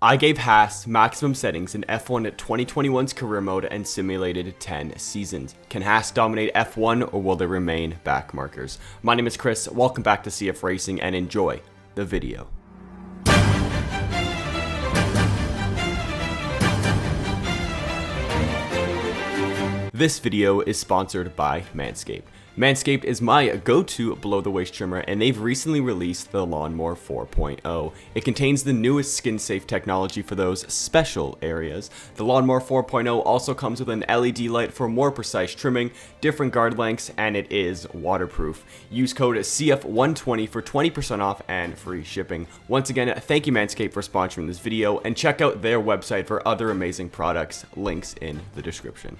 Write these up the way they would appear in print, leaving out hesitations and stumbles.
I gave Haas maximum settings in F1 2021's career mode and simulated 10 seasons. Can Haas dominate F1 or will there remain back markers? My name is Chris, welcome back to CFRacing and enjoy the video. This video is sponsored by Manscaped. Manscaped is my go-to below-the-waist trimmer, and they've recently released the Lawnmower 4.0. It contains the newest skin-safe technology for those special areas. The Lawnmower 4.0 also comes with an LED light for more precise trimming, different guard lengths, and it is waterproof. Use code CF120 for 20% off and free shipping. Once again, thank you Manscaped for sponsoring this video, and check out their website for other amazing products, links in the description.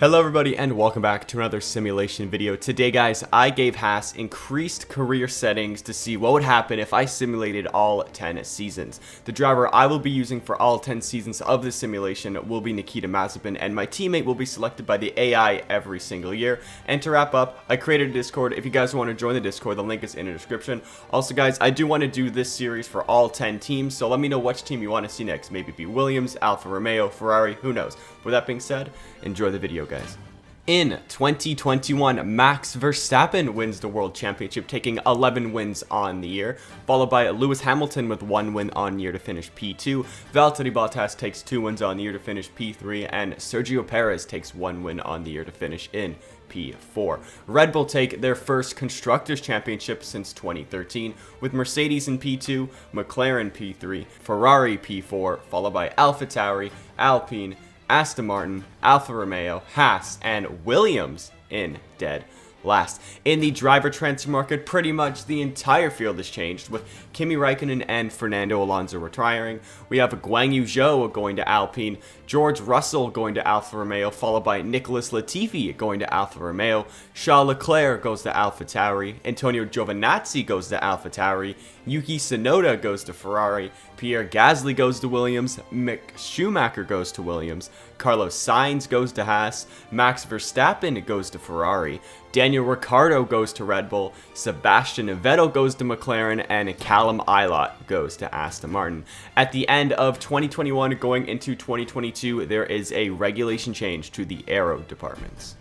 Hello everybody and welcome back to another simulation video. Today guys, I gave Haas increased career settings to see what would happen if I simulated all 10 seasons. The driver I will be using for all 10 seasons of this simulation will be Nikita Mazepin, and my teammate will be selected by the AI every single year. And to wrap up, I created a Discord. If you guys want to join the Discord, the link is in the description. Also guys, I do want to do this series for all 10 teams, so let me know which team you want to see next. Maybe it be Williams, Alfa Romeo, Ferrari, who knows. With that being said, enjoy the video guys. In 2021, Max Verstappen wins the World Championship, taking 11 wins on the year, followed by Lewis Hamilton with 1 win on the year to finish P2. Valtteri Bottas takes 2 wins on the year to finish P3, and Sergio Perez takes 1 win on the year to finish in P4. Red Bull take their first Constructors' Championship since 2013, with Mercedes in P2, McLaren P3, Ferrari P4, followed by AlphaTauri, Alpine, Aston Martin, Alfa Romeo, Haas, and Williams in dead last. In the driver transfer market, pretty much the entire field has changed, with Kimi Räikkönen and Fernando Alonso retiring. We have Guan Yu Zhou going to Alpine, George Russell going to Alfa Romeo, followed by Nicholas Latifi going to Alfa Romeo, Charles Leclerc goes to AlphaTauri, Antonio Giovinazzi goes to AlphaTauri, Yuki Tsunoda goes to Ferrari, Pierre Gasly goes to Williams, Mick Schumacher goes to Williams, Carlos Sainz goes to Haas, Max Verstappen goes to Ferrari, Daniel Ricciardo goes to Red Bull, Sebastian Vettel goes to McLaren, and Callum Ilott goes to Aston Martin. At the end of 2021 going into 2022, there is a regulation change to the aero departments.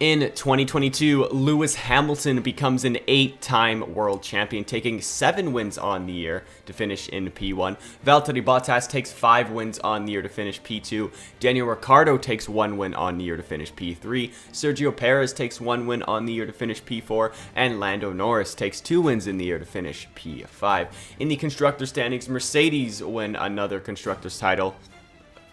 In 2022, Lewis Hamilton becomes an 8-time world champion, taking 7 wins on the year to finish in P1. Valtteri Bottas takes 5 wins on the year to finish P2. Daniel Ricciardo takes 1 win on the year to finish P3. Sergio Perez takes 1 win on the year to finish P4. And Lando Norris takes 2 wins in the year to finish P5. In the constructor standings, Mercedes win another constructor's title.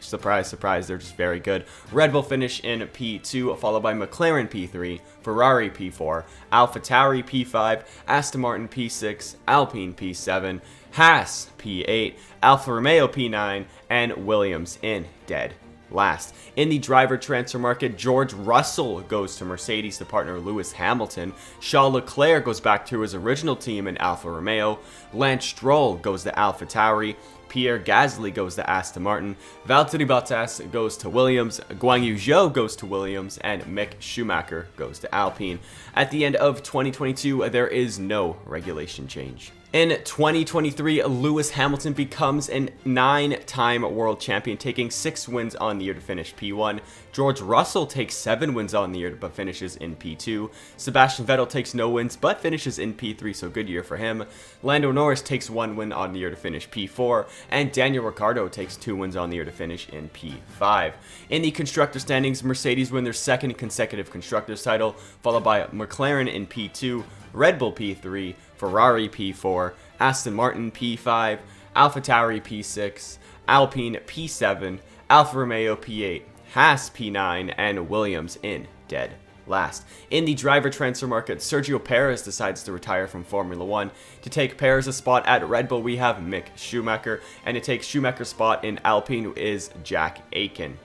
Surprise, surprise, they're just very good. Red Bull finish in P2, followed by McLaren P3, Ferrari P4, AlphaTauri P5, Aston Martin P6, Alpine P7, Haas P8, Alfa Romeo P9, and Williams in dead last. In the driver transfer market, George Russell goes to Mercedes to partner Lewis Hamilton. Charles Leclerc goes back to his original team in Alfa Romeo. Lance Stroll goes to AlphaTauri. Pierre Gasly goes to Aston Martin, Valtteri Bottas goes to Williams, Guan Yu Zhou goes to Williams, and Mick Schumacher goes to Alpine. At the end of 2022, there is no regulation change. In 2023, Lewis Hamilton becomes a 9-time world champion, taking 6 wins on the year to finish P1. George Russell takes 7 wins on the year but finishes in P2. Sebastian Vettel takes no wins but finishes in P3, so good year for him. Lando Norris takes 1 win on the year to finish P4. And Daniel Ricciardo takes 2 wins on the year to finish in P5. In the constructor standings, Mercedes win their 2nd consecutive constructors title, followed by McLaren in P2, Red Bull P3, Ferrari P4, Aston Martin P5, AlphaTauri P6, Alpine P7, Alfa Romeo P8, Haas P9, and Williams in dead last. In the driver transfer market, Sergio Perez decides to retire from Formula 1. To take Perez's spot at Red Bull, we have Mick Schumacher, and to take Schumacher's spot in Alpine is Jack Aitken.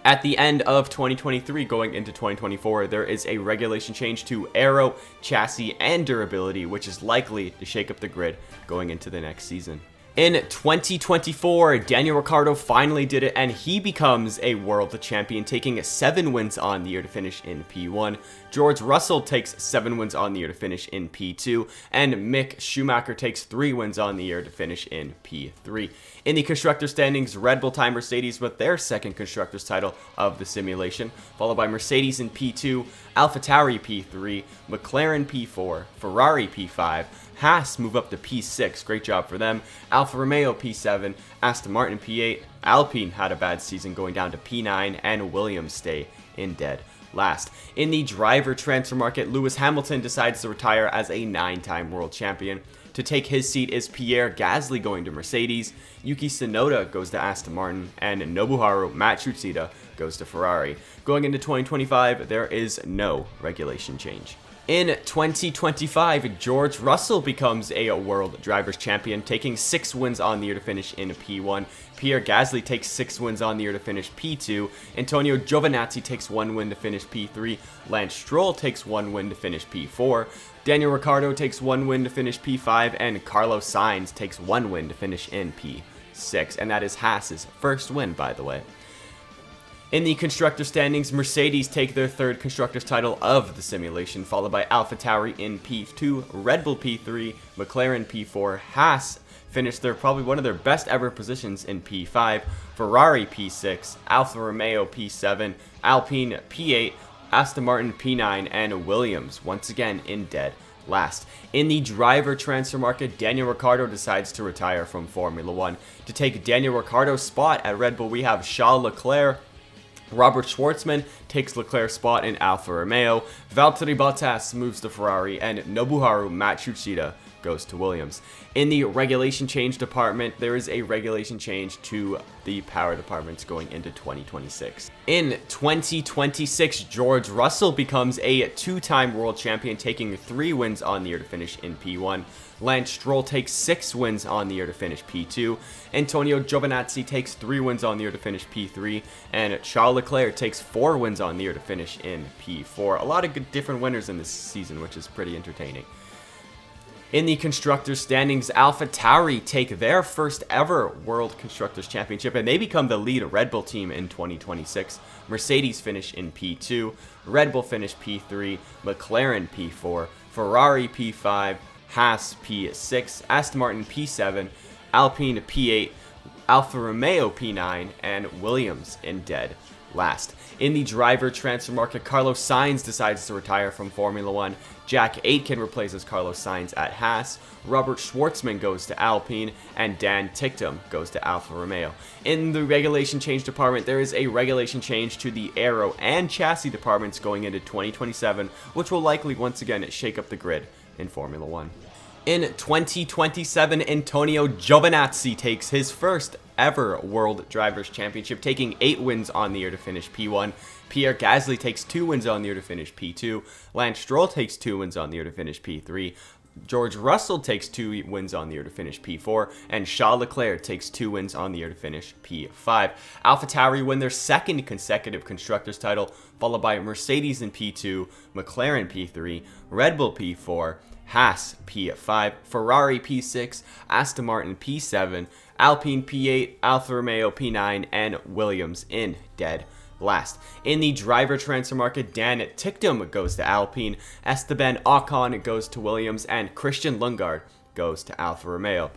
At the end of 2023 going into 2024, there is a regulation change to aero, chassis, and durability, which is likely to shake up the grid going into the next season. In 2024, Daniel Ricciardo finally did it, and he becomes a world champion, taking 7 wins on the year to finish in P1. George Russell takes 7 wins on the year to finish in P2, and Mick Schumacher takes 3 wins on the year to finish in P3. In the constructor standings, Red Bull tie Mercedes with their second constructors title of the simulation, followed by Mercedes in P2, AlphaTauri P3, McLaren P4, Ferrari P5, Haas move up to P6, great job for them, Alfa Romeo P7, Aston Martin P8, Alpine had a bad season going down to P9, and Williams stay in dead last. In the driver transfer market, Lewis Hamilton decides to retire as a 9-time world champion. To take his seat is Pierre Gasly going to Mercedes, Yuki Tsunoda goes to Aston Martin, and Nobuharu Matsushita goes to Ferrari. Going into 2025, there is no regulation change. In 2025, George Russell becomes a World Drivers' Champion, taking 6 wins on the year to finish in P1. Pierre Gasly takes 6 wins on the year to finish P2. Antonio Giovinazzi takes 1 win to finish P3. Lance Stroll takes 1 win to finish P4. Daniel Ricciardo takes 1 win to finish P5. And Carlos Sainz takes 1 win to finish in P6. And that is Haas's first win, by the way. In the constructor standings, Mercedes take their 3rd constructors title of the simulation, followed by AlphaTauri in P2, Red Bull P3, McLaren P4, Haas finished probably one of their best ever positions in P5, Ferrari P6, Alfa Romeo P7, Alpine P8, Aston Martin P9, and Williams once again in dead last. In the driver transfer market, Daniel Ricciardo decides to retire from Formula 1. To take Daniel Ricciardo's spot at Red Bull, we have Charles Leclerc. Robert Schwartzman takes Leclerc's spot in Alfa Romeo, Valtteri Bottas moves to Ferrari, and Nobuharu Matsushita goes to Williams. In the regulation change department, there is a regulation change to the power departments going into 2026. In 2026, George Russell becomes a 2-time world champion, taking 3 wins on the year to finish in P1. Lance Stroll takes 6 wins on the year to finish P2. Antonio Giovinazzi takes 3 wins on the year to finish P3. And Charles Leclerc takes 4 wins on the year to finish in P4. A lot of good different winners in this season, which is pretty entertaining. In the Constructors standings, AlphaTauri take their first ever World Constructors Championship, and they become the lead Red Bull team in 2026. Mercedes finish in P2, Red Bull finish P3, McLaren P4, Ferrari P5, Haas P6, Aston Martin P7, Alpine P8, Alfa Romeo P9, and Williams in dead last. In the driver transfer market, Carlos Sainz decides to retire from Formula 1. Jack Aitken replaces Carlos Sainz at Haas. Robert Schwartzman goes to Alpine, and Dan Ticktum goes to Alfa Romeo. In the regulation change department, there is a regulation change to the aero and chassis departments going into 2027, which will likely once again shake up the grid in Formula 1. In 2027, Antonio Giovinazzi takes his first ever World Drivers' Championship, taking 8 wins on the year to finish P1. Pierre Gasly takes 2 wins on the year to finish P2. Lance Stroll takes 2 wins on the year to finish P3. George Russell takes 2 wins on the year to finish P4, and Charles Leclerc takes 2 wins on the year to finish P5. AlphaTauri win their 2nd consecutive Constructors title, followed by Mercedes in P2, McLaren P3, Red Bull P4, Haas P5, Ferrari P6, Aston Martin P7, Alpine P8, Alfa Romeo P9, and Williams in dead last. In the driver transfer market, Dan Ticktum goes to Alpine, Esteban Ocon goes to Williams, and Christian Lundgaard goes to Alfa Romeo.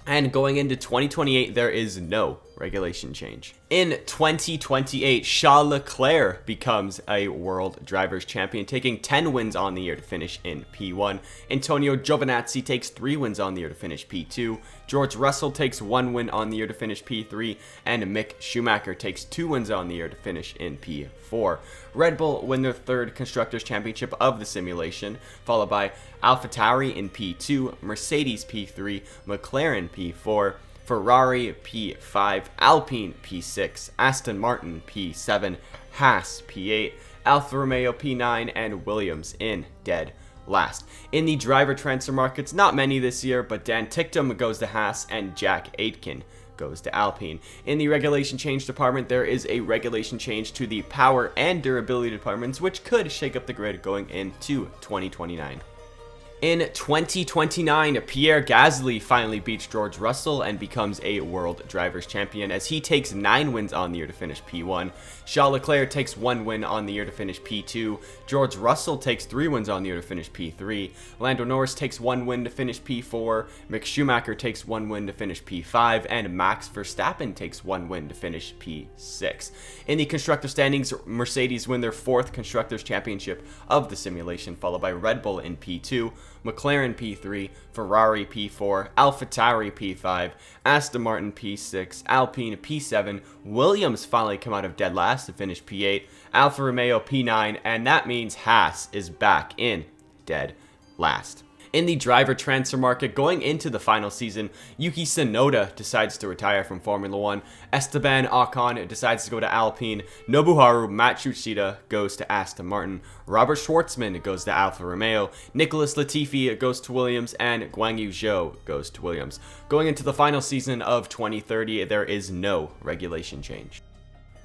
And going into 2028, there is no regulation change. In 2028, Charles Leclerc becomes a World Drivers' Champion, taking 10 wins on the year to finish in P1. Antonio Giovinazzi takes 3 wins on the year to finish P2. George Russell takes 1 win on the year to finish P3. And Mick Schumacher takes 2 wins on the year to finish in P4. Red Bull win their 3rd Constructors' Championship of the simulation, followed by AlphaTauri in P2, Mercedes P3, McLaren P4, Ferrari P5, Alpine P6, Aston Martin P7, Haas P8, Alfa Romeo P9, and Williams in dead last. In the driver transfer markets, not many this year, but Dan Ticktum goes to Haas and Jack Aitken goes to Alpine. In the regulation change department, there is a regulation change to the power and durability departments, which could shake up the grid going into 2029. In 2029, Pierre Gasly finally beats George Russell and becomes a World Drivers' Champion as he takes 9 wins on the year to finish P1. Charles Leclerc takes 1 win on the year to finish P2. George Russell takes 3 wins on the year to finish P3. Lando Norris takes 1 win to finish P4. Mick Schumacher takes 1 win to finish P5. And Max Verstappen takes 1 win to finish P6. In the constructor standings, Mercedes win their 4th Constructors' Championship of the simulation, followed by Red Bull in P2. McLaren P3, Ferrari P4, AlphaTauri P5, Aston Martin P6, Alpine P7, Williams finally come out of dead last to finish P8, Alfa Romeo P9, and that means Haas is back in dead last. In the driver transfer market going into the final season, Yuki Tsunoda decides to retire from Formula 1, Esteban Ocon decides to go to Alpine, Nobuharu Matsushita goes to Aston Martin, Robert Schwartzman goes to Alfa Romeo, Nicholas Latifi goes to Williams, and Guanyu Zhou goes to Williams. Going into the final season of 2030, there is no regulation change.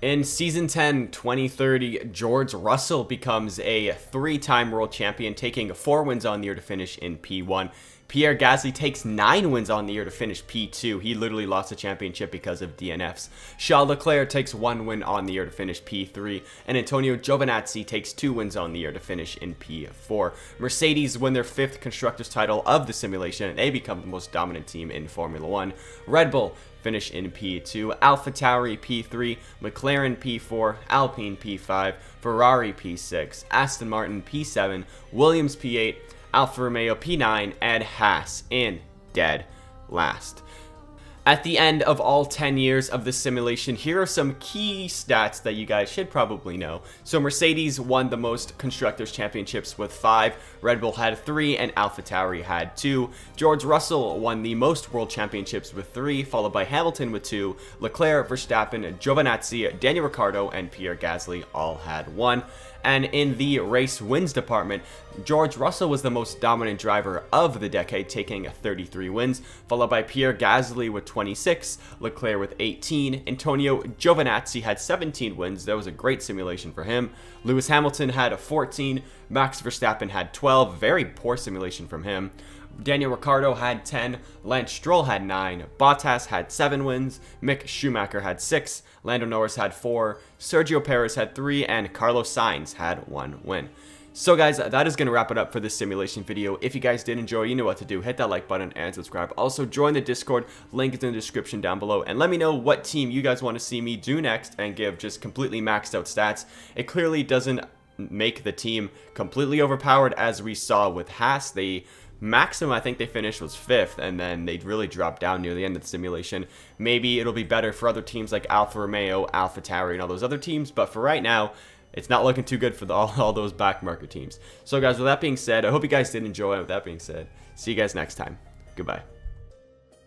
In Season 10, 2030, George Russell becomes a 3-time world champion, taking 4 wins on the year to finish in P1. Pierre Gasly takes 9 wins on the year to finish P2. He literally lost the championship because of DNFs. Charles Leclerc takes 1 win on the year to finish P3. And Antonio Giovinazzi takes 2 wins on the year to finish in P4. Mercedes win their 5th Constructors' title of the simulation, and they become the most dominant team in Formula 1. Red Bull finish in P2, AlphaTauri P3, McLaren P4, Alpine P5, Ferrari P6, Aston Martin P7, Williams P8, Alfa Romeo P9, and Haas in dead last. At the end of all 10 years of this simulation, here are some key stats that you guys should probably know. So Mercedes won the most Constructors' Championships with 5, Red Bull had 3, and AlphaTauri had 2. George Russell won the most World Championships with 3, followed by Hamilton with 2. Leclerc, Verstappen, Giovinazzi, Daniel Ricciardo, and Pierre Gasly all had 1. And in the race wins department, George Russell was the most dominant driver of the decade, taking 33 wins, followed by Pierre Gasly with 26, Leclerc with 18, Antonio Giovinazzi had 17 wins, that was a great simulation for him, Lewis Hamilton had 14, Max Verstappen had 12, very poor simulation from him, Daniel Ricciardo had 10, Lance Stroll had 9, Bottas had 7 wins, Mick Schumacher had 6, Lando Norris had 4, Sergio Perez had 3, and Carlos Sainz had 1 win. So guys, that is going to wrap it up for this simulation video. If you guys did enjoy, you know what to do. Hit that like button and subscribe. Also, join the Discord. Link is in the description down below. And let me know what team you guys want to see me do next and give just completely maxed out stats. It clearly doesn't make the team completely overpowered as we saw with Haas. The maximum I think they finished was 5th, and then they really dropped down near the end of the simulation. Maybe it'll be better for other teams like Alfa Romeo, AlphaTauri, and all those other teams, but for right now, it's not looking too good for all those back market teams. So guys, with that being said, I hope you guys did enjoy. With that being said, see you guys next time. Goodbye.